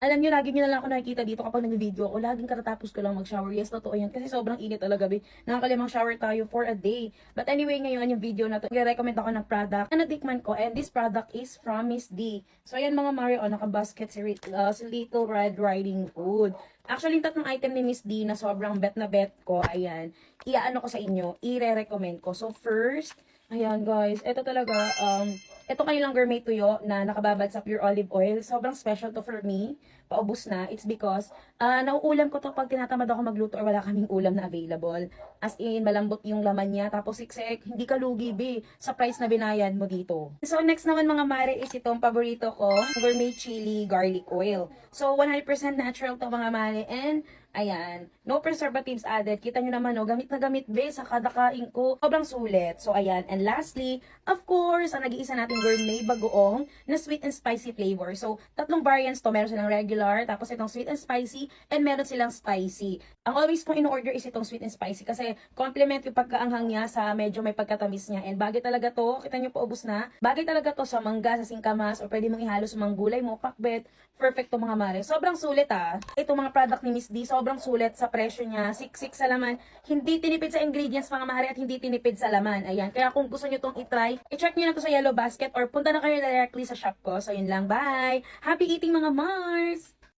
Alam niyo, lagi niyo na lang ako nakikita dito kapag nag-video ako. Laging katatapos ko lang mag-shower. Yes, totoo yan. Kasi sobrang init talaga, be. Nakakalimang shower tayo for a day. But anyway, ngayon yung video na to, i-recommend ako ng product na natikman ko. And this product is from Miss D. So, ayan mga Mario, naka-basket si Little Red Riding Hood. Actually, yung tatlong item ni Miss D na sobrang bet na bet ko, ayan, iaano ko sa inyo, i-recommend ko. So, first, ayan guys, ito talaga, ito kayo lang gourmet tuyo na nakababad sa pure olive oil. Sobrang special to for me. Paubos na. It's because, nauulam ko to pag tinatamad ako magluto or wala kaming ulam na available. As in, malambot yung laman niya. Tapos siksik, hindi ka lugi, be, sa price na binayan mo dito. So, next naman mga mare is itong paborito ko, gourmet chili garlic oil. So, 100% natural to mga mare. And, ayan, no preservatives added. Kita nyo naman, no, gamit na gamit, be, sa kada kain ko. Sobrang sulit. So, ayan. And lastly, of course, ang nag-iisa nating gourmet bagoong na sweet and spicy flavor. So, tatlong variants to. Meron silang regular, tapos itong sweet and spicy, and meron silang spicy. Ang always kong in-order is itong sweet and spicy kasi complement yung pagkaanghang niya sa medyo may pagkatamis niya. And bagay talaga to, kita nyo paubos na, bagay talaga to sa mangga, sa singkamas, or pwede mong ihalo sa mga gulay mo, pakbet, perfect to mga mare. Sobrang sulit Itong mga product ni Miss D, sobrang sulit sa presyo niya. Siksik sa laman. Hindi tinipid sa ingredients mga mare at hindi tinipid sa laman. Ayan. Kaya kung gusto niyo tong i-try, i-check niyo na to sa Yellow Basket or punta na kayo directly sa shop ko. So yun lang. Bye! Happy eating mga Mars!